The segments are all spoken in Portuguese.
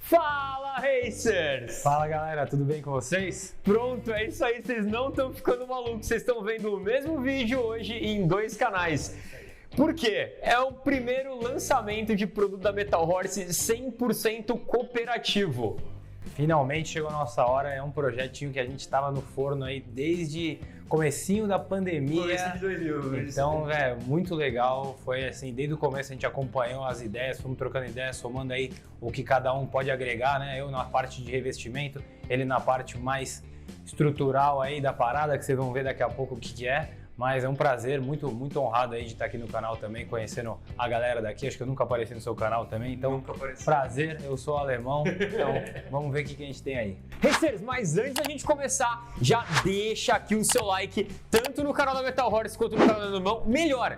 Fala, Racers! Fala, galera, tudo bem com vocês? Pronto, é isso aí, vocês não estão ficando malucos, vocês estão vendo o mesmo vídeo hoje em dois canais. Por quê? É o primeiro lançamento de produto da Metal Horse 100% cooperativo. Finalmente chegou a nossa hora, é um projetinho que a gente estava no forno aí desde comecinho da pandemia. Começo de 2000. Então, muito legal, foi assim, desde o começo a gente acompanhou as ideias, fomos trocando ideias, somando aí o que cada um pode agregar, né? Eu na parte de revestimento, ele na parte mais estrutural aí da parada, que vocês vão ver daqui a pouco o que é. Mas é um prazer, muito honrado aí de estar aqui no canal também, conhecendo a galera daqui. Acho que eu nunca apareci no seu canal também, então prazer, eu sou alemão, então vamos ver o que a gente tem aí. Racers, mas antes da gente começar, já deixa aqui o seu like, tanto no canal da Metal Horse quanto no canal do Alemão. Melhor,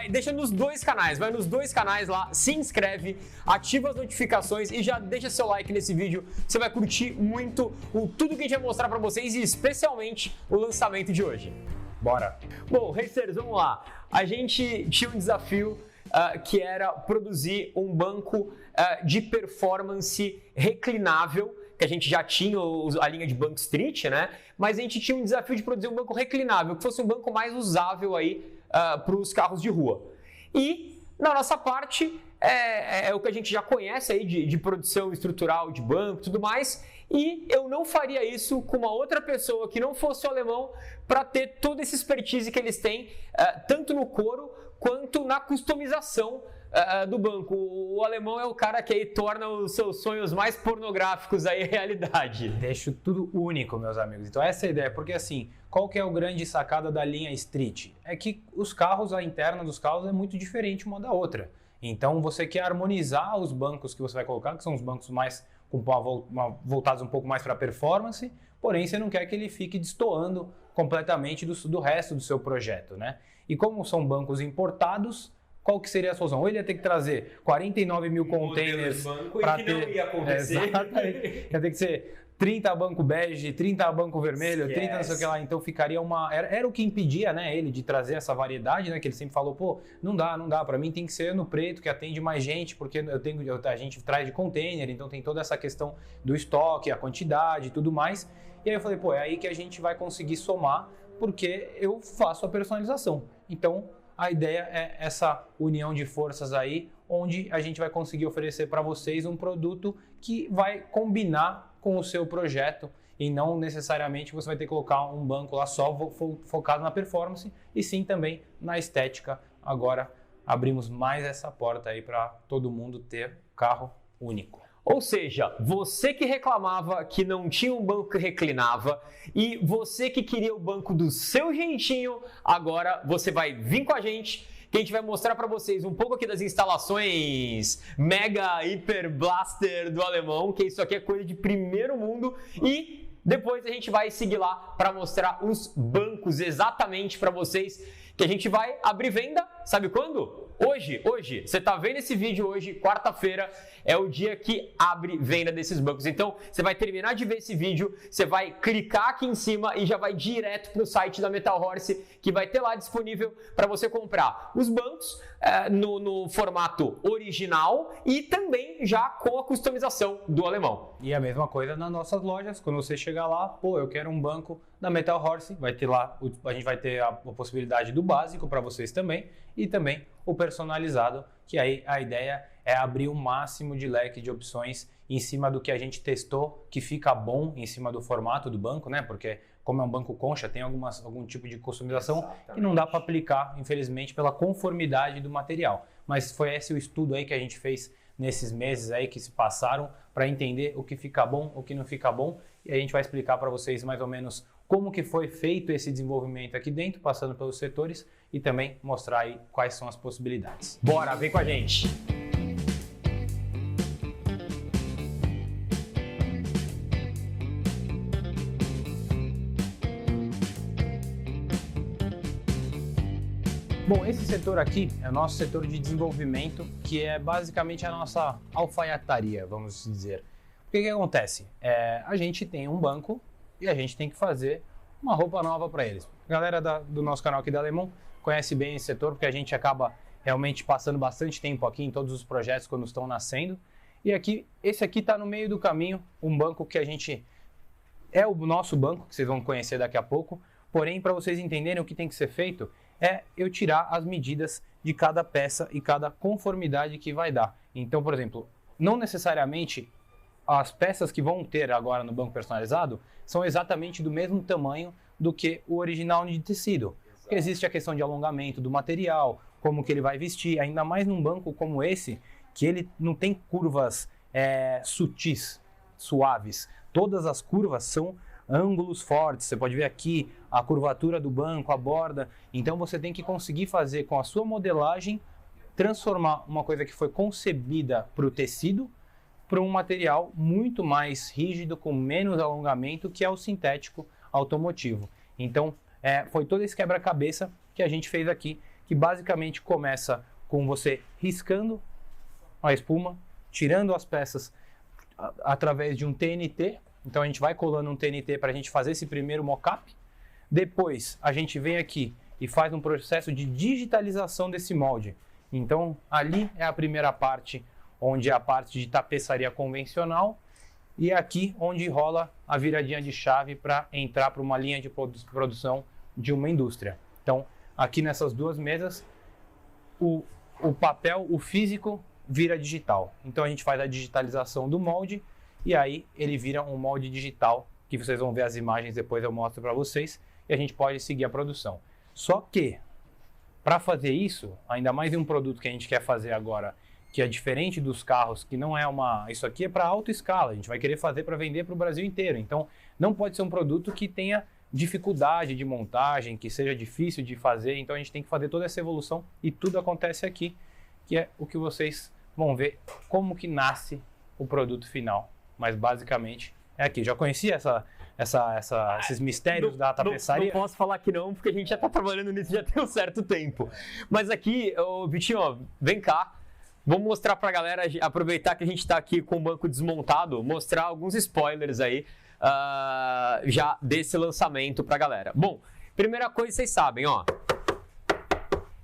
deixa nos dois canais, vai nos dois canais lá, se inscreve, ativa as notificações e já deixa seu like nesse vídeo. Você vai curtir muito tudo que a gente vai mostrar pra vocês e especialmente o lançamento de hoje. Bora! Bom, Racers, vamos lá. A gente tinha um desafio que era produzir um banco de performance reclinável, que a gente já tinha a linha de banco Street, né? Mas a gente tinha um desafio de produzir um banco reclinável, que fosse um banco mais usável aí para os carros de rua. E na nossa parte é o que a gente já conhece aí de produção estrutural de banco e tudo mais. E eu não faria isso com uma outra pessoa que não fosse o alemão para ter toda essa expertise que eles têm, tanto no couro quanto na customização do banco. O alemão é o cara que aí torna os seus sonhos mais pornográficos aí realidade. Deixo tudo único, meus amigos. Então essa é a ideia, porque assim, qual que é o grande sacada da linha Street? É que os carros, a interna dos carros é muito diferente uma da outra. Então você quer harmonizar os bancos que você vai colocar, que são os bancos mais voltados um pouco mais para performance, porém você não quer que ele fique destoando completamente do resto do seu projeto, né? E como são bancos importados, qual que seria a solução? Ou ele ia ter que trazer 49 mil containers para ter... não ia acontecer. Exatamente. Ia ter que ser 30 banco bege, 30 banco vermelho, 30 não sei o que lá. Então ficaria uma... Era o que impedia, né, ele de trazer essa variedade, né? Que ele sempre falou, pô, não dá. Para mim tem que ser no preto, que atende mais gente, porque a gente traz de container, então tem toda essa questão do estoque, a quantidade e tudo mais. E aí eu falei, pô, é aí que a gente vai conseguir somar, porque eu faço a personalização. Então a ideia é essa união de forças aí, onde a gente vai conseguir oferecer para vocês um produto que vai combinar com o seu projeto e não necessariamente você vai ter que colocar um banco lá só focado na performance e sim também na estética. Agora abrimos mais essa porta aí para todo mundo ter carro único. Ou seja, você que reclamava que não tinha um banco que reclinava e você que queria o banco do seu jeitinho, agora você vai vir com a gente que a gente vai mostrar para vocês um pouco aqui das instalações Mega Hyper Blaster do alemão, que isso aqui é coisa de primeiro mundo, e depois a gente vai seguir lá para mostrar os bancos exatamente para vocês, que a gente vai abrir venda, sabe quando? Hoje, você tá vendo esse vídeo hoje, quarta-feira, é o dia que abre venda desses bancos. Então, você vai terminar de ver esse vídeo, você vai clicar aqui em cima e já vai direto pro site da Metal Horse, que vai ter lá disponível para você comprar os bancos no formato original e também já com a customização do alemão. E a mesma coisa nas nossas lojas, quando você chegar lá, pô, eu quero um banco da Metal Horse, vai ter lá, a gente vai ter a possibilidade do básico para vocês também e também o personalizado, que aí a ideia é abrir o máximo de leque de opções em cima do que a gente testou, que fica bom em cima do formato do banco, né? Porque como é um banco concha, tem algum tipo de customização que não dá para aplicar, infelizmente, pela conformidade do material. Mas foi esse o estudo aí que a gente fez nesses meses aí que se passaram para entender o que fica bom, o que não fica bom, e a gente vai explicar para vocês mais ou menos como que foi feito esse desenvolvimento aqui dentro, passando pelos setores e também mostrar aí quais são as possibilidades. Bora, vem com a gente! Bom, esse setor aqui é o nosso setor de desenvolvimento, que é basicamente a nossa alfaiataria, vamos dizer. O que acontece? A gente tem um banco e a gente tem que fazer uma roupa nova para eles. A galera do nosso canal aqui da Alemão conhece bem esse setor, porque a gente acaba realmente passando bastante tempo aqui em todos os projetos quando estão nascendo. E aqui, esse aqui está no meio do caminho, um banco que a gente... É o nosso banco, que vocês vão conhecer daqui a pouco. Porém, para vocês entenderem o que tem que ser feito, é eu tirar as medidas de cada peça e cada conformidade que vai dar. Então, por exemplo, não necessariamente as peças que vão ter agora no banco personalizado são exatamente do mesmo tamanho do que o original de tecido. Porque existe a questão de alongamento do material, como que ele vai vestir, ainda mais num banco como esse, que ele não tem curvas sutis, suaves. Todas as curvas são ângulos fortes. Você pode ver aqui a curvatura do banco, a borda. Então você tem que conseguir fazer com a sua modelagem, transformar uma coisa que foi concebida para o tecido, para um material muito mais rígido, com menos alongamento, que é o sintético automotivo. Então foi todo esse quebra-cabeça que a gente fez aqui, que basicamente começa com você riscando a espuma, tirando as peças através de um TNT. Então a gente vai colando um TNT para a gente fazer esse primeiro mock-up. Depois a gente vem aqui e faz um processo de digitalização desse molde. Então ali é a primeira parte, onde é a parte de tapeçaria convencional, e é aqui onde rola a viradinha de chave para entrar para uma linha de produção de uma indústria. Então aqui nessas duas mesas, o papel, o físico, vira digital. Então a gente faz a digitalização do molde e aí ele vira um molde digital, que vocês vão ver as imagens, depois eu mostro para vocês, e a gente pode seguir a produção. Só que, para fazer isso, ainda mais em um produto que a gente quer fazer agora, que é diferente dos carros, que não é uma... Isso aqui é para alta escala, a gente vai querer fazer para vender para o Brasil inteiro. Então não pode ser um produto que tenha dificuldade de montagem, que seja difícil de fazer. Então a gente tem que fazer toda essa evolução e tudo acontece aqui, que é o que vocês vão ver como que nasce o produto final. Mas basicamente é aqui. Já conhecia esses mistérios da tapeçaria? Não posso falar que não, porque a gente já está trabalhando nisso já tem um certo tempo. Mas aqui, Vitinho, ó, vem cá. Vamos mostrar para a galera, aproveitar que a gente está aqui com o banco desmontado, mostrar alguns spoilers aí já desse lançamento para a galera. Bom, primeira coisa vocês sabem, ó,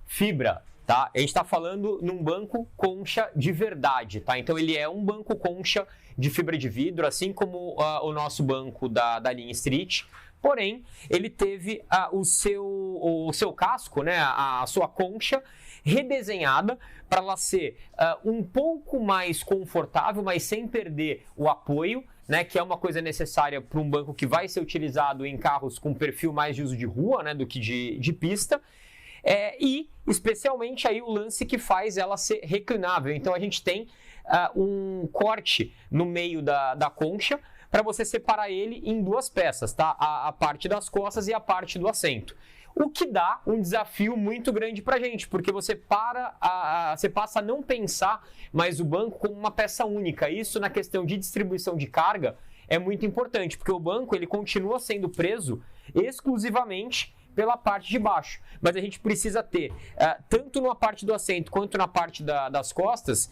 fibra. Tá? A gente está falando num banco concha de verdade, tá? Então ele é um banco concha de fibra de vidro, assim como o nosso banco da linha Street. Porém, ele teve o seu casco, né? A sua concha redesenhada para ela ser um pouco mais confortável, mas sem perder o apoio, né? Que é uma coisa necessária para um banco que vai ser utilizado em carros com perfil mais de uso de rua, né? Do que de pista. E especialmente aí o lance que faz ela ser reclinável. Então a gente tem um corte no meio da concha para você separar ele em duas peças, tá? A parte das costas e a parte do assento. O que dá um desafio muito grande para a gente, porque você passa a não pensar mais o banco como uma peça única. Isso na questão de distribuição de carga é muito importante, porque o banco ele continua sendo preso exclusivamente pela parte de baixo, mas a gente precisa ter, tanto na parte do assento quanto na parte das costas,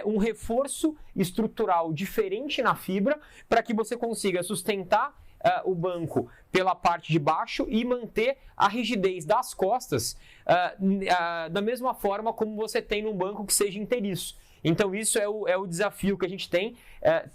um reforço estrutural diferente na fibra para que você consiga sustentar o banco pela parte de baixo e manter a rigidez das costas da mesma forma como você tem num banco que seja inteiriço. Então isso é o desafio que a gente tem,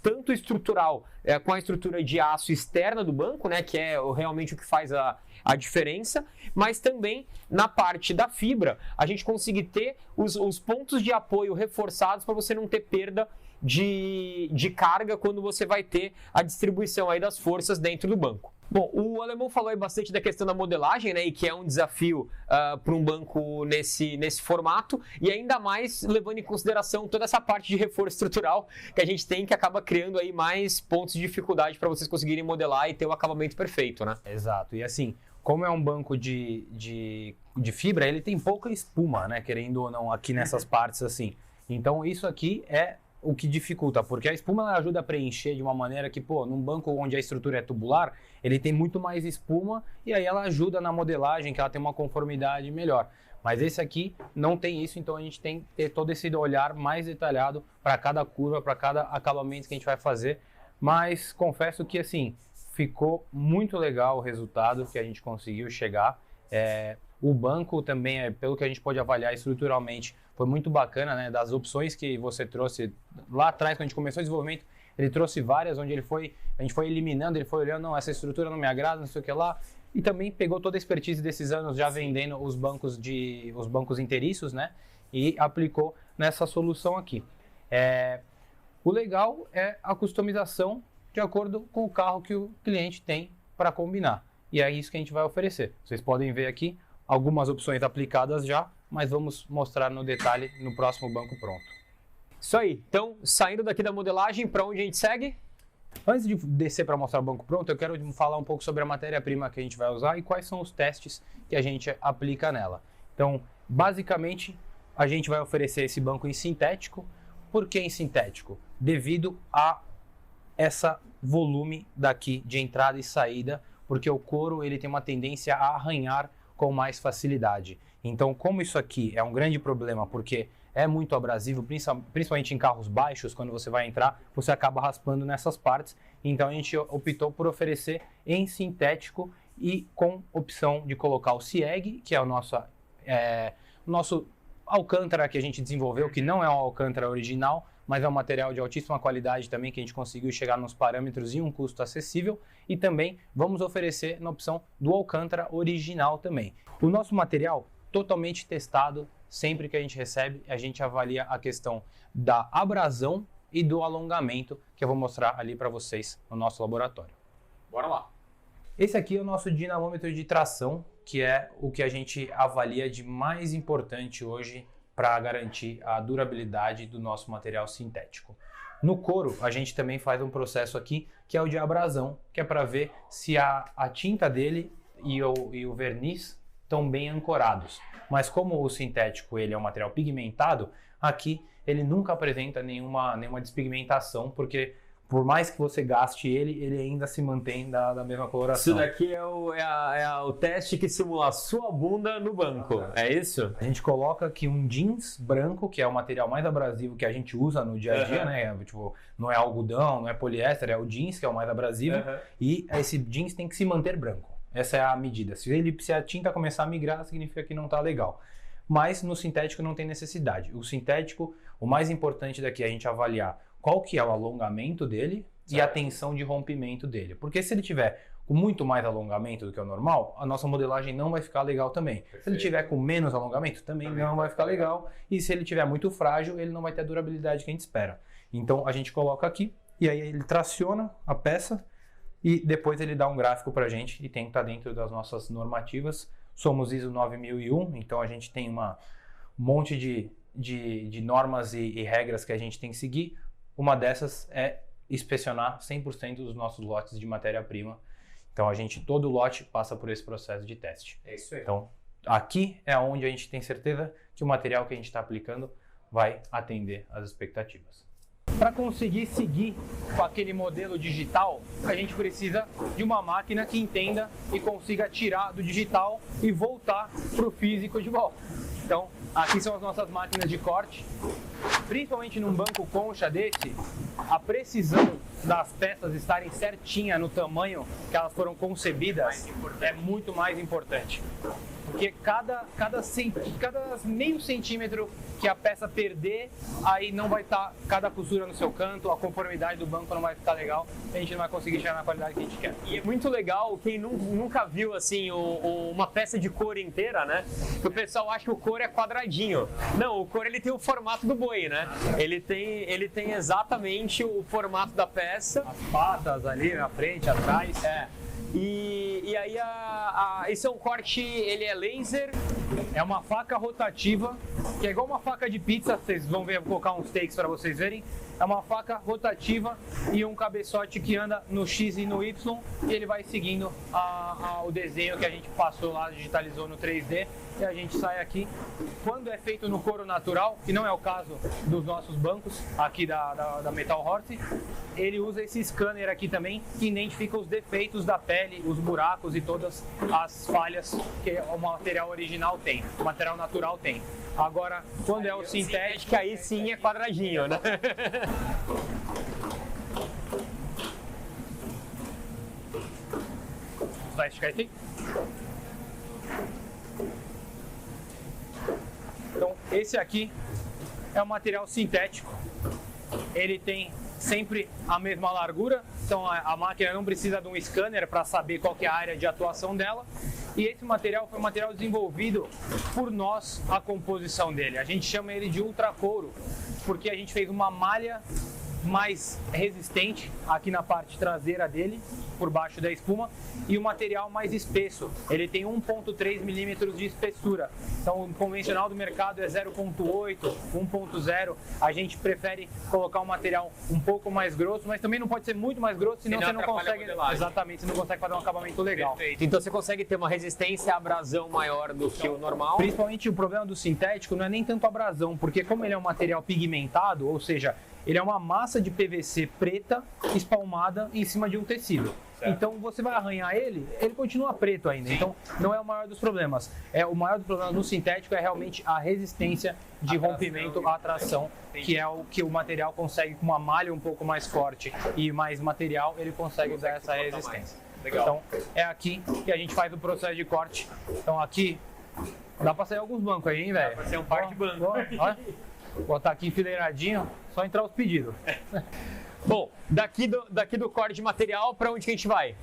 tanto estrutural, com a estrutura de aço externa do banco, né, que é realmente o que faz a diferença, mas também na parte da fibra, a gente conseguir ter os pontos de apoio reforçados para você não ter perda de carga quando você vai ter a distribuição aí das forças dentro do banco. Bom, o Alemão falou aí bastante da questão da modelagem, né, e que é um desafio para um banco nesse formato, e ainda mais levando em consideração toda essa parte de reforço estrutural que a gente tem, que acaba criando aí mais pontos de dificuldade para vocês conseguirem modelar e ter o acabamento perfeito, né? Exato, e assim, como é um banco de fibra, ele tem pouca espuma, né, querendo ou não, aqui nessas partes assim. Então isso aqui é o que dificulta, porque a espuma ela ajuda a preencher de uma maneira que, num banco onde a estrutura é tubular, ele tem muito mais espuma e aí ela ajuda na modelagem, que ela tem uma conformidade melhor. Mas esse aqui não tem isso, então a gente tem que ter todo esse olhar mais detalhado para cada curva, para cada acabamento que a gente vai fazer. Mas confesso que, assim, ficou muito legal o resultado que a gente conseguiu chegar. O banco também, pelo que a gente pode avaliar estruturalmente, foi muito bacana, né? Das opções que você trouxe lá atrás, quando a gente começou o desenvolvimento, ele trouxe várias, onde a gente foi eliminando, ele foi olhando, não, essa estrutura não me agrada, não sei o que lá, e também pegou toda a expertise desses anos já vendendo os bancos inteiriços, né? E aplicou nessa solução aqui. O legal é a customização de acordo com o carro que o cliente tem para combinar. E é isso que a gente vai oferecer. Vocês podem ver aqui algumas opções aplicadas já, mas vamos mostrar no detalhe no próximo banco pronto. Isso aí. Então, saindo daqui da modelagem, para onde a gente segue? Antes de descer para mostrar o banco pronto, eu quero falar um pouco sobre a matéria-prima que a gente vai usar e quais são os testes que a gente aplica nela. Então, basicamente, a gente vai oferecer esse banco em sintético. Por que em sintético? Devido a essa volume daqui de entrada e saída, porque o couro ele tem uma tendência a arranhar com mais facilidade. Então, como isso aqui é um grande problema, porque é muito abrasivo, principalmente em carros baixos, quando você vai entrar, você acaba raspando nessas partes. Então, a gente optou por oferecer em sintético e com opção de colocar o SIEG, que é o nosso alcântara que a gente desenvolveu, que não é o alcântara original, mas é um material de altíssima qualidade também, que a gente conseguiu chegar nos parâmetros e um custo acessível. E também vamos oferecer na opção do alcântara original também. O nosso material totalmente testado, sempre que a gente recebe, a gente avalia a questão da abrasão e do alongamento, que eu vou mostrar ali para vocês no nosso laboratório. Bora lá! Esse aqui é o nosso dinamômetro de tração, que é o que a gente avalia de mais importante hoje para garantir a durabilidade do nosso material sintético. No couro, a gente também faz um processo aqui, que é o de abrasão, que é para ver se a tinta dele e o verniz estão bem ancorados. Mas como o sintético ele é um material pigmentado, aqui ele nunca apresenta nenhuma despigmentação, porque por mais que você gaste ele ainda se mantém da mesma coloração. Isso daqui é o teste que simula a sua bunda no banco, é isso? A gente coloca aqui um jeans branco, que é o material mais abrasivo que a gente usa no dia a dia, né? Tipo, não é algodão, não é poliéster, é o jeans que é o mais abrasivo. E esse jeans tem que se manter branco. Essa é a medida. Se a tinta começar a migrar, significa que não está legal. Mas no sintético não tem necessidade. O sintético, o mais importante daqui é a gente avaliar qual que é o alongamento dele e a tensão de rompimento dele. Porque se ele tiver com muito mais alongamento do que o normal, a nossa modelagem não vai ficar legal também. Perfeito. Se ele tiver com menos alongamento, também não vai ficar legal. E se ele tiver muito frágil, ele não vai ter a durabilidade que a gente espera. Então a gente coloca aqui e aí ele traciona a peça e depois ele dá um gráfico para a gente e tem que estar dentro das nossas normativas. Somos ISO 9001, então a gente tem um monte de normas e regras que a gente tem que seguir. Uma dessas é inspecionar 100% dos nossos lotes de matéria-prima. Então, todo lote passa por esse processo de teste. É isso aí. Então, aqui é onde a gente tem certeza que o material que a gente está aplicando vai atender às expectativas. Para conseguir seguir com aquele modelo digital, a gente precisa de uma máquina que entenda e consiga tirar do digital e voltar para o físico de volta. Então, aqui são as nossas máquinas de corte. Principalmente num banco concha desse, a precisão das peças estarem certinha no tamanho que elas foram concebidas é muito mais importante. Porque cada meio centímetro que a peça perder, aí não vai estar cada costura no seu canto, a conformidade do banco não vai ficar legal, a gente não vai conseguir chegar na qualidade que a gente quer. E é muito legal, quem nunca viu assim uma peça de couro inteira, né? O pessoal acha que o couro é quadradinho. Não, o couro ele tem o formato do boi, né? Ele tem exatamente o formato da peça. As patas ali na frente, atrás. E aí esse é um corte, ele é laser. É uma faca rotativa, que é igual uma faca de pizza, vocês vão ver, vou colocar uns takes para vocês verem. É uma faca rotativa e um cabeçote que anda no X e no Y e ele vai seguindo o desenho que a gente passou lá, digitalizou no 3D e a gente sai aqui. Quando é feito no couro natural, que não é o caso dos nossos bancos aqui da Metal Horse, ele usa esse scanner aqui também que identifica os defeitos da pele, os buracos e todas as falhas que o material original tem, o material natural tem. Agora, quando é o sintético, aí sim é quadradinho, né? Vai esticar aqui? Esse aqui é um material sintético, ele tem sempre a mesma largura, então a máquina não precisa de um scanner para saber qual que é a área de atuação dela. E esse material foi um material desenvolvido por nós, a composição dele. A gente chama ele de ultra couro, porque a gente fez uma malha mais resistente aqui na parte traseira dele, por baixo da espuma, e o material mais espesso. Ele tem 1,3 milímetros de espessura. Então o convencional do mercado é 0,8, 1,0. A gente prefere colocar um material um pouco mais grosso, mas também não pode ser muito mais grosso, senão você não consegue. Exatamente, você não consegue fazer um acabamento legal. Perfeito. Então você consegue ter uma resistência à abrasão maior do que o normal. Principalmente o problema do sintético não é nem tanto a abrasão, porque como ele é um material pigmentado, ou seja, ele é uma massa de PVC preta espalmada em cima de um tecido. Certo. Então você vai arranhar ele continua preto ainda. Sim. Então não é o maior dos problemas. O maior dos problemas no sintético é realmente a resistência de rompimento à tração, que é o que o material consegue com uma malha um pouco mais forte e mais material, ele consegue dar essa resistência. Então é aqui que a gente faz o processo de corte. Então aqui dá pra sair alguns bancos aí, hein, velho? Dá pra sair um par de bancos. Olha. Botar aqui enfileiradinho, só entrar os pedidos. Bom, daqui do corte de material, para onde que a gente vai?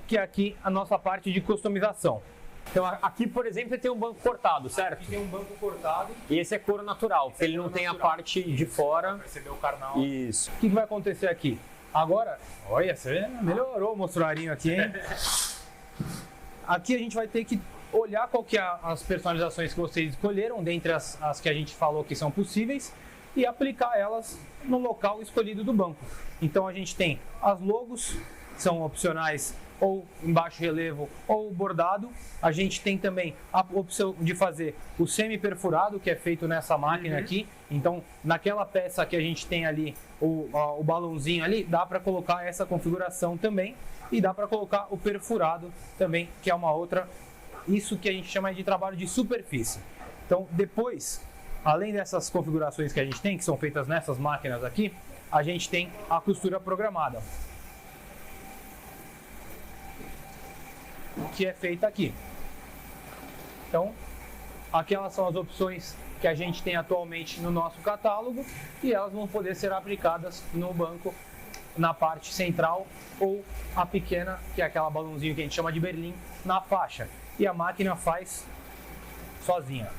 Que é aqui a nossa parte de customização. Então aqui, por exemplo, você tem um banco cortado, certo? Aqui tem um banco cortado. E esse é couro natural, porque ele não tem a parte de fora. Percebeu o carnal. Isso. O que vai acontecer aqui? Agora, olha, você melhorou o mostruarinho aqui, hein? Aqui a gente vai ter que olhar qual que é as personalizações que vocês escolheram, dentre as que a gente falou que são possíveis, e aplicar elas no local escolhido do banco. Então a gente tem as logos, que são opcionais ou em baixo relevo ou bordado. A gente tem também a opção de fazer o semi-perfurado, que é feito nessa máquina aqui. Então naquela peça que a gente tem ali, o balãozinho ali, dá para colocar essa configuração também. E dá para colocar o perfurado também, que é uma outra. Isso que a gente chama de trabalho de superfície. Então, depois, além dessas configurações que a gente tem, que são feitas nessas máquinas aqui, a gente tem a costura programada, que é feita aqui. Então, aquelas são as opções que a gente tem atualmente no nosso catálogo e elas vão poder ser aplicadas no banco, na parte central, ou a pequena, que é aquela balãozinho que a gente chama de berlim, na faixa. E a máquina faz sozinha.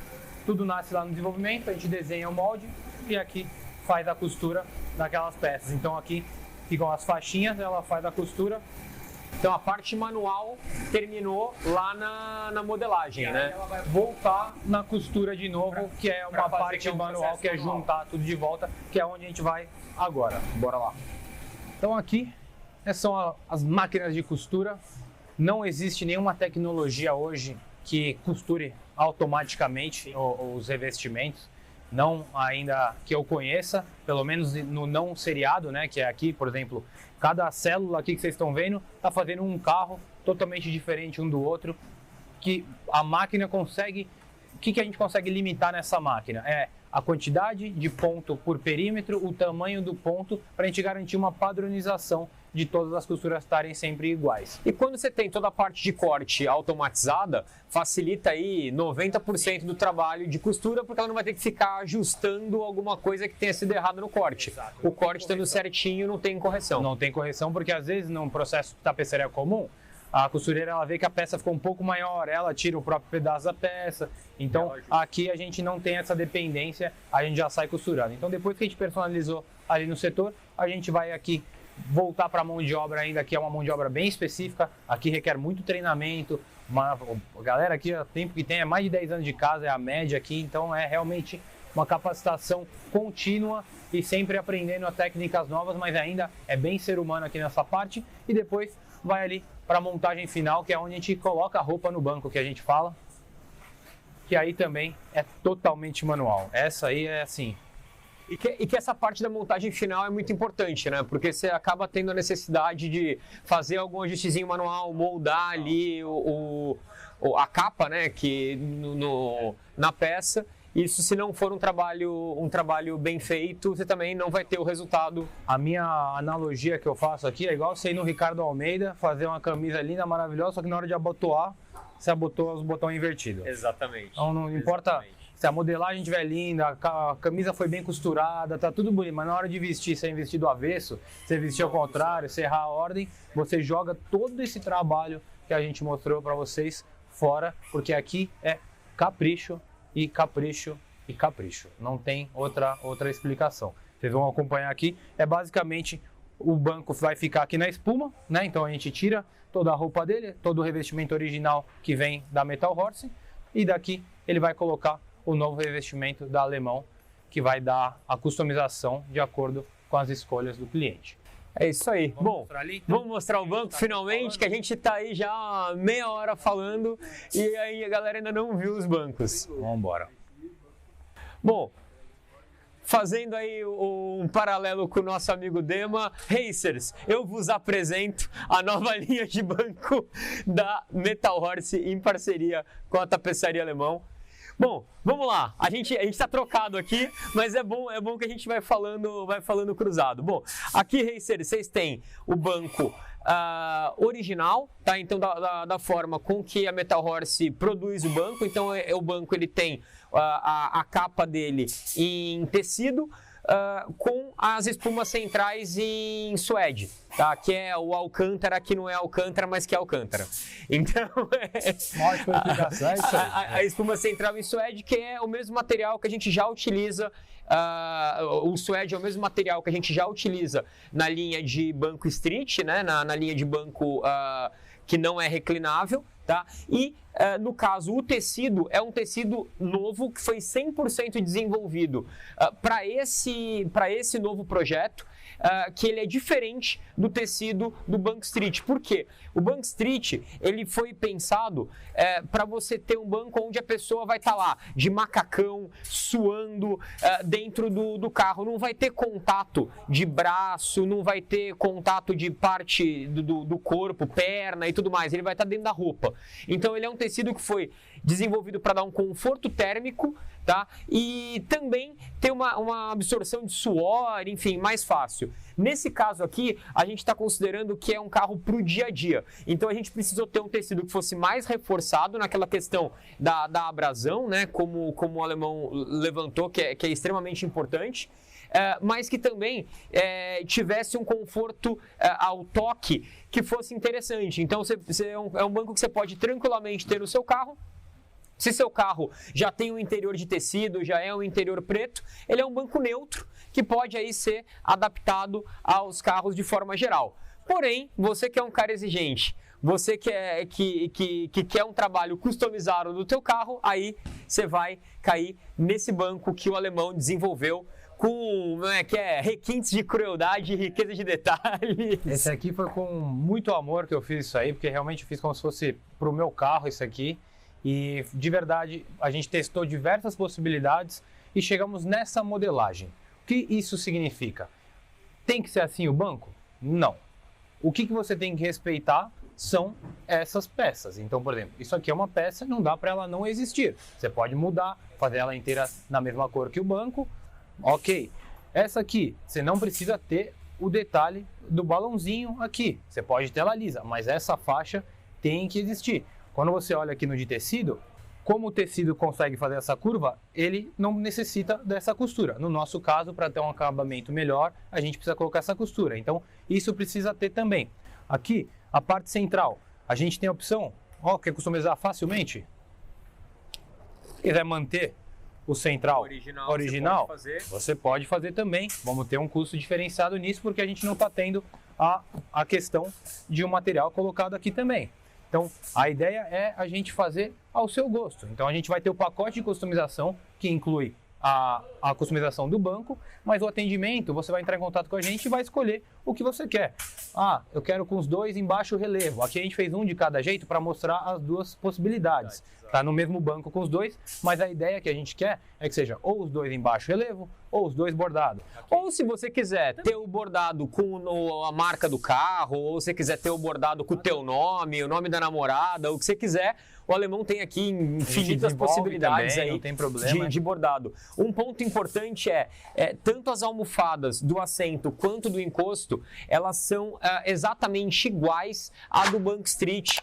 Tudo nasce lá no desenvolvimento, a gente desenha o molde e aqui faz a costura daquelas peças. Então aqui ficam as faixinhas, ela faz a costura. Então a parte manual terminou lá na modelagem, né? Ela vai voltar na costura de novo, que é uma parte manual, que é juntar tudo de volta, que é onde a gente vai agora. Bora lá. Então aqui são as máquinas de costura. Não existe nenhuma tecnologia hoje que costure automaticamente os revestimentos. Não ainda que eu conheça, pelo menos no não seriado, né? Que é aqui, por exemplo, cada célula aqui que vocês estão vendo está fazendo um carro totalmente diferente um do outro. Que a máquina consegue... O que a gente consegue limitar nessa máquina? É a quantidade de ponto por perímetro, o tamanho do ponto, para a gente garantir uma padronização de todas as costuras estarem sempre iguais. E quando você tem toda a parte de corte automatizada, facilita aí 90% do trabalho de costura, porque ela não vai ter que ficar ajustando alguma coisa que tenha sido errada no corte. Exato. O corte estando certinho, não tem correção. Não tem correção, porque às vezes num processo de tapeçaria comum, a costureira ela vê que a peça ficou um pouco maior, ela tira o próprio pedaço da peça. Então aqui a gente não tem essa dependência, a gente já sai costurando. Então depois que a gente personalizou ali no setor, a gente vai aqui voltar para a mão de obra ainda, que é uma mão de obra bem específica. Aqui requer muito treinamento. A galera aqui, o tempo que tem é mais de 10 anos de casa, é a média aqui. Então é realmente uma capacitação contínua e sempre aprendendo técnicas novas, mas ainda é bem ser humano aqui nessa parte. E depois vai ali para a montagem final, que é onde a gente coloca a roupa no banco, que a gente fala. Que aí também é totalmente manual. Essa aí é assim... E que essa parte da montagem final é muito importante, né? Porque você acaba tendo a necessidade de fazer algum ajustezinho manual, moldar ali a capa, né? Na peça. Isso, se não for um trabalho bem feito, você também não vai ter o resultado. A minha analogia que eu faço aqui é igual você ir no Ricardo Almeida, fazer uma camisa linda, maravilhosa, só que na hora de abotoar, você abotoa os botões invertidos. Exatamente. Então não importa se a modelagem estiver linda, a camisa foi bem costurada, tá tudo bonito, mas na hora de vestir, sem vestir do avesso, você vestir ao contrário, você errar a ordem, você joga todo esse trabalho que a gente mostrou para vocês fora, porque aqui é capricho e capricho e capricho. Não tem outra explicação. Vocês vão acompanhar aqui, é basicamente o banco vai ficar aqui na espuma, né? Então a gente tira toda a roupa dele, todo o revestimento original que vem da Metal Horse, e daqui ele vai colocar o novo revestimento da Alemão, que vai dar a customização de acordo com as escolhas do cliente. É isso aí. Bom, então? vamos mostrar o banco finalmente, que a gente está aí já meia hora falando e aí a galera ainda não viu os bancos. Vamos embora. Bom, fazendo aí um paralelo com o nosso amigo Dema, Racers, eu vos apresento a nova linha de banco da Metal Horse em parceria com a Tapeçaria Alemão. Bom, vamos lá. A gente está trocado aqui, mas é bom que a gente vai falando cruzado. Bom, aqui, Racers, vocês têm o banco original, tá? Então, da forma com que a Metal Horse produz o banco. Então, o banco ele tem a capa dele em tecido, com as espumas centrais em suede, tá? Que é o Alcântara, que não é Alcântara, mas que é Alcântara. Então, a espuma central em suede, que é o mesmo material que a gente já utiliza, o suede é o mesmo material que a gente já utiliza na linha de banco street, né? Na linha de banco que não é reclinável, tá? E no caso, o tecido é um tecido novo que foi 100% desenvolvido para esse novo projeto, que ele é diferente do tecido do Banco Street. Por quê? O Banco Street ele foi pensado para você ter um banco onde a pessoa vai estar lá de macacão, suando dentro do carro. Não vai ter contato de braço, não vai ter contato de parte do corpo, perna e tudo mais. Ele vai estar dentro da roupa. Então ele é um tecido que foi desenvolvido para dar um conforto térmico, tá? E também ter uma absorção de suor, enfim, mais fácil. Nesse caso aqui, a gente está considerando que é um carro para o dia a dia. Então a gente precisou ter um tecido que fosse mais reforçado naquela questão da abrasão, né? Como o alemão levantou, que é extremamente importante. Mas que também tivesse um conforto ao toque que fosse interessante. Então é um banco que você pode tranquilamente ter no seu carro. Se seu carro já tem um interior de tecido, já é um interior preto, ele é um banco neutro que pode aí ser adaptado aos carros de forma geral. Porém, você que é um cara exigente, você que quer um trabalho customizado do teu carro, aí você vai cair nesse banco que o alemão desenvolveu com requintes de crueldade e riqueza de detalhes. Esse aqui foi com muito amor que eu fiz isso aí, porque realmente eu fiz como se fosse pro meu carro isso aqui. E de verdade, a gente testou diversas possibilidades e chegamos nessa modelagem. O que isso significa? Tem que ser assim o banco? Não. O que você tem que respeitar são essas peças. Então, por exemplo, isso aqui é uma peça, não dá para ela não existir. Você pode mudar, fazer ela inteira na mesma cor que o banco. Ok, essa aqui, você não precisa ter o detalhe do balãozinho aqui. Você pode ter ela lisa, mas essa faixa tem que existir. Quando você olha aqui no de tecido, como o tecido consegue fazer essa curva, ele não necessita dessa costura. No nosso caso, para ter um acabamento melhor, a gente precisa colocar essa costura. Então, isso precisa ter também. Aqui, a parte central, a gente tem a opção, quer customizar facilmente? Se quiser manter o central original você pode fazer também. Vamos ter um custo diferenciado nisso, porque a gente não está tendo a questão de um material colocado aqui também. Então, a ideia é a gente fazer ao seu gosto. Então, a gente vai ter o pacote de customização, que inclui a customização do banco, mas o atendimento, você vai entrar em contato com a gente e vai escolher o que você quer. Eu quero com os dois em baixo relevo. Aqui a gente fez um de cada jeito para mostrar as duas possibilidades. Tá no mesmo banco com os dois, mas a ideia que a gente quer é que seja ou os dois em baixo relevo ou os dois bordados. Ou se você quiser ter o bordado com a marca do carro, ou se você quiser ter o bordado com o teu nome, o nome da namorada, o que você quiser, o Alemão tem aqui infinitas possibilidades também, aí não tem problema. de bordado. Um ponto importante tanto as almofadas do assento quanto do encosto, elas são exatamente iguais à do Bank Street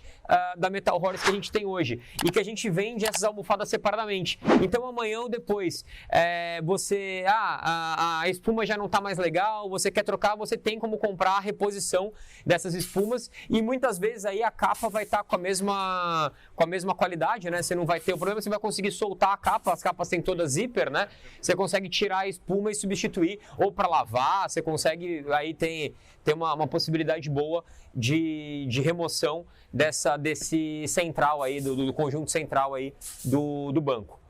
da Metal Horse que a gente tem hoje e que a gente vende essas almofadas separadamente. Então amanhã ou depois a espuma já não está mais legal, você quer trocar, você tem como comprar a reposição dessas espumas e muitas vezes aí a capa vai estar com a mesma qualidade, né? Você não vai ter o problema, você vai conseguir soltar a capa, as capas têm todas zíper, né? Você consegue tirar a espuma e substituir ou para lavar, você consegue, aí tem uma possibilidade boa de remoção desse central aí, do conjunto central aí do banco.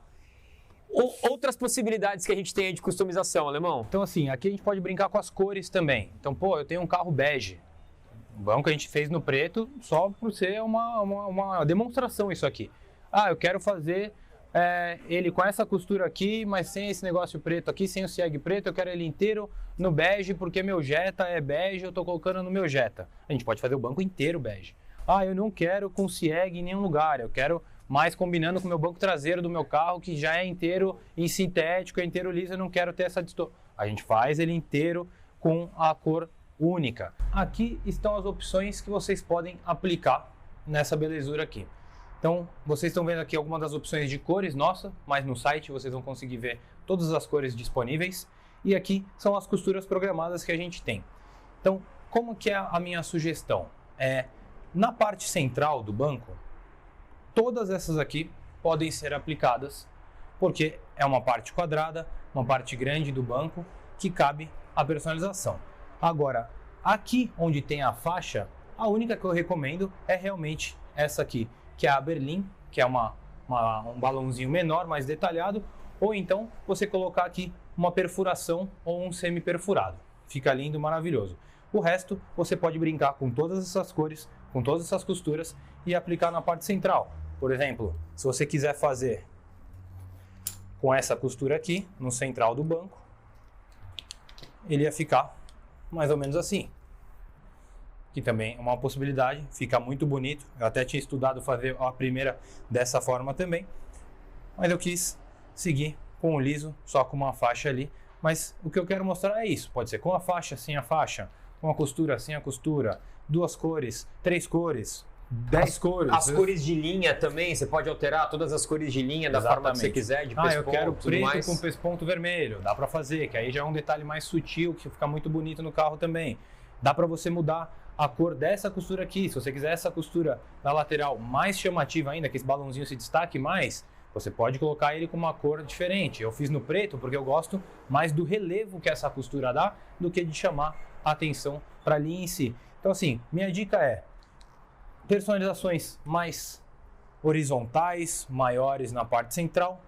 Outras possibilidades que a gente tem aí de customização, Alemão? Então assim, aqui a gente pode brincar com as cores também. Então, eu tenho um carro bege. O banco a gente fez no preto só por ser uma demonstração isso aqui. Eu quero fazer ele com essa costura aqui, mas sem esse negócio preto aqui, sem o sieg preto, eu quero ele inteiro no bege, porque meu Jetta é bege, eu tô colocando no meu Jetta. A gente pode fazer o banco inteiro bege. Eu não quero com sieg em nenhum lugar, eu quero mais combinando com o meu banco traseiro do meu carro, que já é inteiro em sintético, é inteiro liso, eu não quero ter essa distorção. A gente faz ele inteiro com a cor única. Aqui estão as opções que vocês podem aplicar nessa belezura aqui. Então, vocês estão vendo aqui algumas das opções de cores nossa, mas no site vocês vão conseguir ver todas as cores disponíveis. E aqui são as costuras programadas que a gente tem. Então, como que é a minha sugestão? Na parte central do banco, todas essas aqui podem ser aplicadas, porque é uma parte quadrada, uma parte grande do banco, que cabe a personalização. Agora, aqui onde tem a faixa, a única que eu recomendo é realmente essa aqui, que é a Berlim, que é um balãozinho menor, mais detalhado, ou então você colocar aqui uma perfuração ou um semi-perfurado. Fica lindo, maravilhoso. O resto, você pode brincar com todas essas cores, com todas essas costuras e aplicar na parte central. Por exemplo, se você quiser fazer com essa costura aqui, no central do banco, ele ia ficar mais ou menos assim. Que também é uma possibilidade, fica muito bonito. Eu até tinha estudado fazer a primeira dessa forma também, mas eu quis seguir com o liso, só com uma faixa ali. Mas o que eu quero mostrar é isso, pode ser com a faixa, sem a faixa, com a costura, sem a costura, 2 cores, 3 cores, 10 cores. As cores de linha também, você pode alterar todas as cores de linha da forma que você quiser, de pesponto, eu quero preto mais. com pesponto vermelho, dá para fazer, que aí já é um detalhe mais sutil, que fica muito bonito no carro também. Dá para você mudar a cor dessa costura aqui, se você quiser essa costura na lateral mais chamativa ainda, que esse balãozinho se destaque mais, você pode colocar ele com uma cor diferente. Eu fiz no preto porque eu gosto mais do relevo que essa costura dá do que de chamar a atenção para a linha em si. Então assim, minha dica é personalizações mais horizontais, maiores na parte central,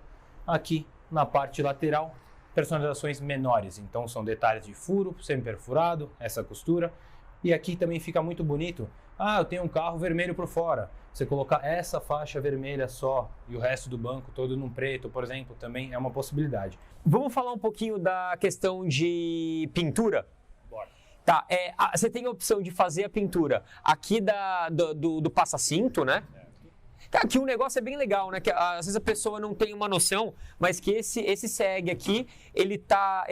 aqui na parte lateral, personalizações menores. Então são detalhes de furo, semi-perfurado, essa costura. E aqui também fica muito bonito. Eu tenho um carro vermelho por fora. Você colocar essa faixa vermelha só e o resto do banco todo num preto, por exemplo, também é uma possibilidade. Vamos falar um pouquinho da questão de pintura? Bora. Tá, você tem a opção de fazer a pintura aqui do passa-cinto, né? Cara, que o negócio é bem legal, né? Que às vezes a pessoa não tem uma noção, mas que esse SEG aqui, ele tá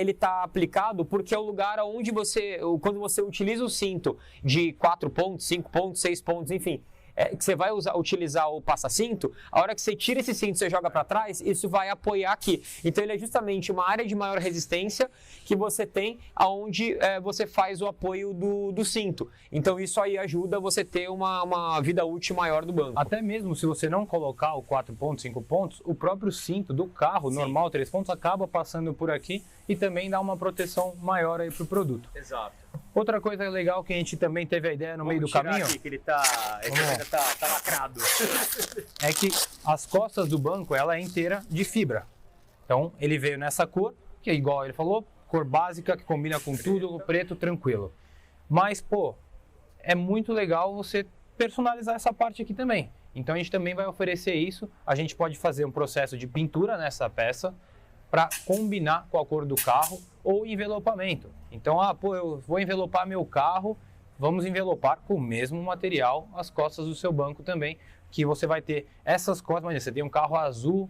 aplicado porque é o lugar onde quando você utiliza o cinto de 4 pontos, 5 pontos, 6 pontos, enfim, que você vai utilizar o passa-cinto, a hora que você tira esse cinto e você joga para trás, isso vai apoiar aqui. Então ele é justamente uma área de maior resistência que você tem aonde você faz o apoio do cinto. Então isso aí ajuda você ter uma vida útil maior do banco. Até mesmo se você não colocar o 4 pontos, 5 pontos, o próprio cinto do carro, sim, normal, 3 pontos, acaba passando por aqui e também dá uma proteção maior aí pro produto. Exato. Outra coisa legal que a gente também teve a ideia no meio do caminho, aqui, que ele tá lacrado. É que as costas do banco ela é inteira de fibra. Então ele veio nessa cor, que é igual ele falou, cor básica, que combina com tudo, preto, tranquilo. Mas, é muito legal você personalizar essa parte aqui também. Então a gente também vai oferecer isso. A gente pode fazer um processo de pintura nessa peça para combinar com a cor do carro ou envelopamento. Então, eu vou envelopar meu carro, vamos envelopar com o mesmo material as costas do seu banco também, que você vai ter essas costas. Imagina, você tem um carro azul,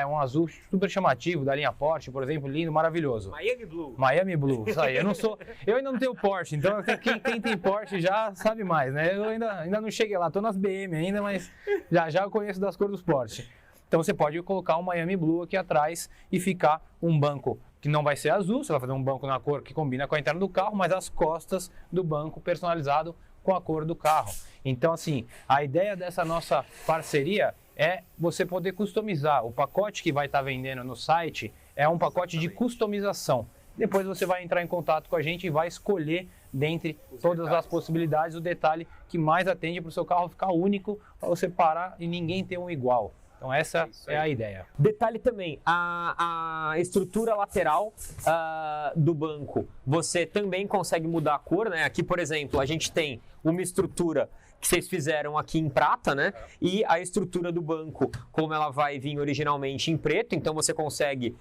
um azul super chamativo, da linha Porsche, por exemplo, lindo, maravilhoso. Miami Blue. Miami Blue, isso aí. Eu ainda não tenho Porsche, então quem tem Porsche já sabe mais, né? Eu ainda não cheguei lá, tô nas BM ainda, mas já eu conheço das cores dos Porsche. Então você pode colocar um Miami Blue aqui atrás e ficar um banco que não vai ser azul, você vai fazer um banco na cor que combina com a interna do carro, mas as costas do banco personalizado com a cor do carro. Então, assim, a ideia dessa nossa parceria é você poder customizar. O pacote que vai estar vendendo no site é um pacote de customização. Depois você vai entrar em contato com a gente e vai escolher, dentre todas as possibilidades, o detalhe que mais atende para o seu carro ficar único, para você parar e ninguém ter um igual. Então essa é a ideia. Detalhe também, a estrutura lateral do banco, você também consegue mudar a cor, né? Aqui, por exemplo, a gente tem uma estrutura que vocês fizeram aqui em prata, né? E a estrutura do banco, como ela vai vir originalmente em preto, então você consegue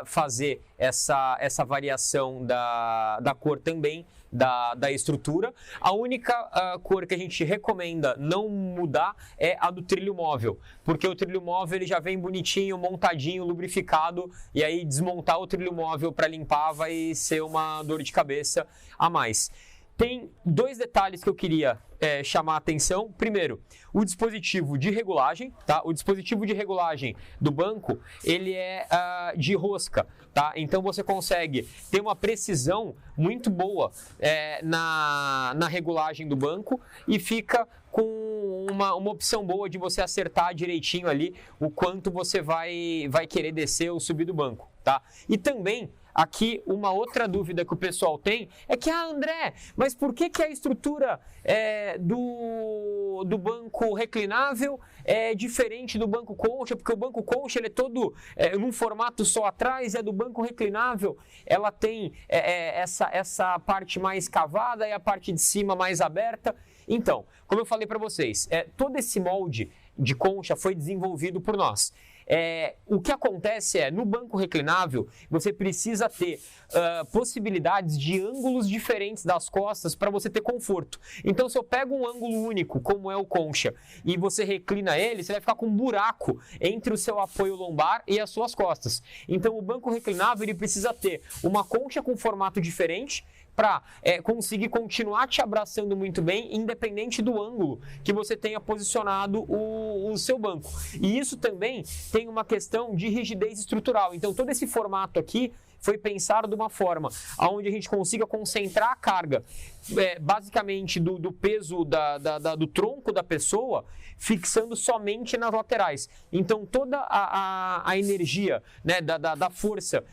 fazer essa variação da cor também da estrutura. A única cor que a gente recomenda não mudar é a do trilho móvel, porque o trilho móvel ele já vem bonitinho, montadinho, lubrificado, e aí desmontar o trilho móvel para limpar vai ser uma dor de cabeça a mais. Tem dois detalhes que eu queria chamar a atenção. Primeiro, o dispositivo de regulagem, tá? O dispositivo de regulagem do banco, ele é de rosca, tá? Então você consegue ter uma precisão muito boa na regulagem do banco e fica com uma opção boa de você acertar direitinho ali o quanto você vai querer descer ou subir do banco, tá? E também aqui, uma outra dúvida que o pessoal tem é que, André, mas por que a estrutura do banco reclinável é diferente do banco concha? Porque o banco concha ele é todo num formato só atrás, e a do banco reclinável ela tem essa parte mais cavada e a parte de cima mais aberta. Então, como eu falei para vocês, todo esse molde de concha foi desenvolvido por nós. O que acontece no banco reclinável, você precisa ter possibilidades de ângulos diferentes das costas para você ter conforto. Então, se eu pego um ângulo único, como é o concha, e você reclina ele, você vai ficar com um buraco entre o seu apoio lombar e as suas costas. Então, o banco reclinável ele precisa ter uma concha com formato diferente, para conseguir continuar te abraçando muito bem, independente do ângulo que você tenha posicionado o seu banco. E isso também tem uma questão de rigidez estrutural. Então, todo esse formato aqui foi pensado de uma forma onde a gente consiga concentrar a carga, basicamente do peso do tronco da pessoa, fixando somente nas laterais. Então, toda a energia, né, da força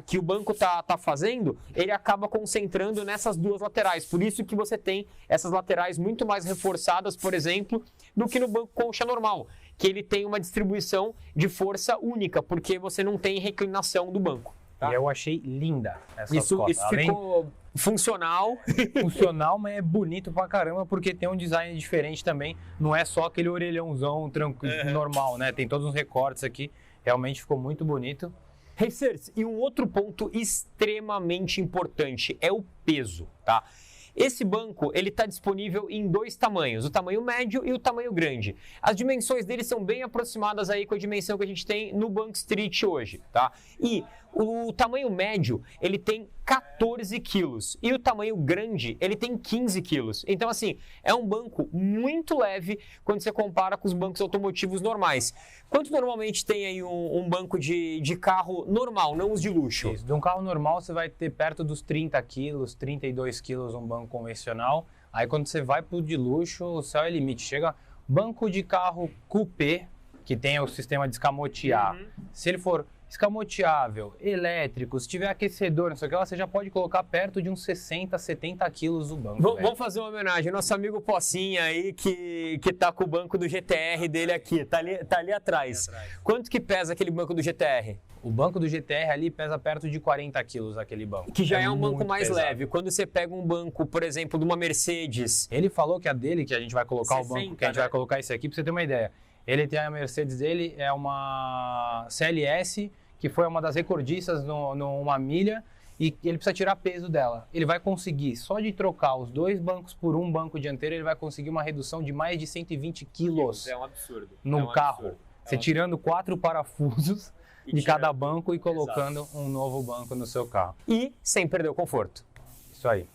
que o banco tá fazendo, ele acaba concentrando nessas duas laterais. Por isso que você tem essas laterais muito mais reforçadas, por exemplo, do que no banco concha normal, que ele tem uma distribuição de força única, porque você não tem reclinação do banco. Tá? E eu achei linda essa Isso ficou funcional. Funcional, mas é bonito pra caramba, porque tem um design diferente também. Não é só aquele orelhãozão tranquilo, normal, né? Tem todos os recortes aqui. Realmente ficou muito bonito. Racers, e um outro ponto extremamente importante é o peso, tá? Esse banco, ele está disponível em dois tamanhos, o tamanho médio e o tamanho grande. As dimensões dele são bem aproximadas aí com a dimensão que a gente tem no Banco Street hoje, tá? E o tamanho médio, ele tem 14 quilos e o tamanho grande, ele tem 15 quilos. Então, assim, é um banco muito leve quando você compara com os bancos automotivos normais. Quanto normalmente tem aí um banco de carro normal, não os de luxo? Isso, de um carro normal você vai ter perto dos 30 quilos, 32 quilos um banco convencional. Aí quando você vai para o de luxo, o céu é limite. Chega banco de carro coupé, que tem o sistema de escamotear. Se ele for escamoteável, elétrico, se tiver aquecedor, não sei o que lá, você já pode colocar perto de uns 60, 70 quilos o banco. Vamos fazer uma homenagem ao nosso amigo Pocinha aí, que tá com o banco do GTR dele aqui, tá ali atrás. Quanto que pesa aquele banco do GTR? O banco do GTR ali pesa perto de 40 quilos, aquele banco. Que já é um banco mais leve. Quando você pega um banco, por exemplo, de uma Mercedes... Ele falou que a dele, que a gente vai colocar 60, o banco, que a gente vai colocar esse aqui, pra você ter uma ideia. Ele tem a Mercedes dele, é uma CLS, que foi uma das recordistas numa milha, e ele precisa tirar peso dela. Ele vai conseguir, só de trocar os 2 bancos por um banco dianteiro, ele vai conseguir uma redução de mais de 120 quilos É um absurdo. no carro. Você tirando 4 parafusos de cada banco e colocando um novo banco no seu carro. E sem perder o conforto. Isso aí.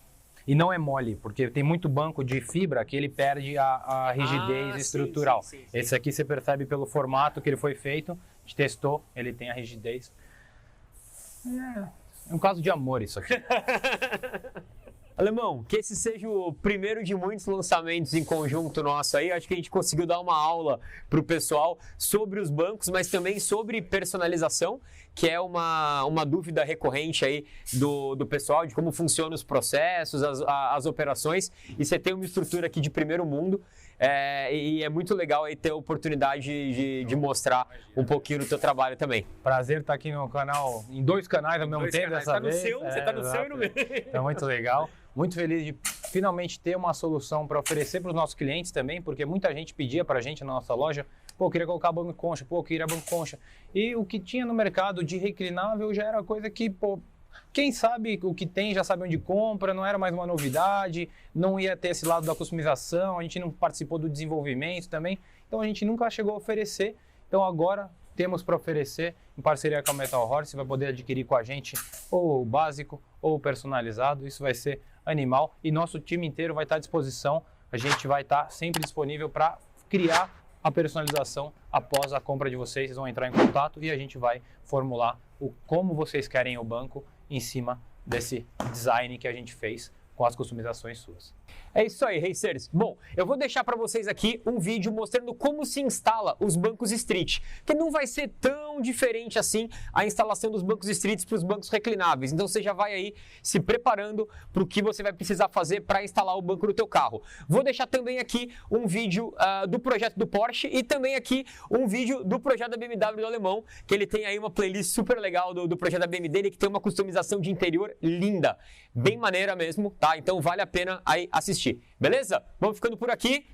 E não é mole, porque tem muito banco de fibra que ele perde a rigidez estrutural. Sim. Esse aqui você percebe pelo formato que ele foi feito, a gente testou, ele tem a rigidez. É um caso de amor isso aqui. Alemão, que esse seja o primeiro de muitos lançamentos em conjunto nosso aí. Acho que a gente conseguiu dar uma aula para o pessoal sobre os bancos, mas também sobre personalização, que é uma dúvida recorrente aí do pessoal, de como funcionam os processos, as operações. E você tem uma estrutura aqui de primeiro mundo. E é muito legal aí ter a oportunidade de mostrar um pouquinho do teu trabalho também. Prazer estar aqui no canal, em 2 canais ao mesmo tempo dessa vez. Você está no seu e no meu. Então, muito legal. Muito feliz de finalmente ter uma solução para oferecer para os nossos clientes também, porque muita gente pedia para a gente na nossa loja, pô, eu queria colocar banco concha, pô, eu queria banco concha. E o que tinha no mercado de reclinável já era coisa que, pô, quem sabe o que tem já sabe onde compra, não era mais uma novidade, não ia ter esse lado da customização, a gente não participou do desenvolvimento também, então a gente nunca chegou a oferecer. Então agora temos para oferecer, em parceria com a Metal Horse, você vai poder adquirir com a gente ou o básico ou o personalizado, isso vai ser animal e nosso time inteiro vai estar à disposição, a gente vai estar sempre disponível para criar a personalização após a compra de vocês vão entrar em contato e a gente vai formular como vocês querem o banco em cima desse design que a gente fez com as customizações suas. É isso aí, Racers. Bom, eu vou deixar para vocês aqui um vídeo mostrando como se instala os bancos Street, que não vai ser tão diferente assim a instalação dos bancos Street para os bancos reclináveis. Então você já vai aí se preparando para o que você vai precisar fazer para instalar o banco no teu carro. Vou deixar também aqui um vídeo do projeto do Porsche e também aqui um vídeo do projeto da BMW do Alemão, que ele tem aí uma playlist super legal do projeto da BMW dele, que tem uma customização de interior linda, bem maneira mesmo, tá? Então vale a pena aí assistir. Beleza? Vamos ficando por aqui.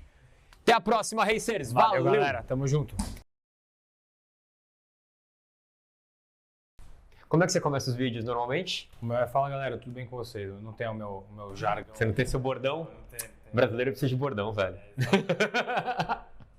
Até a próxima, Racers. Valeu, galera. Tamo junto. Como é que você começa os vídeos normalmente? Fala, galera, tudo bem com vocês? Eu não tenho o meu jargão. Você não tem seu bordão? Não tenho. Brasileiro precisa de bordão, velho.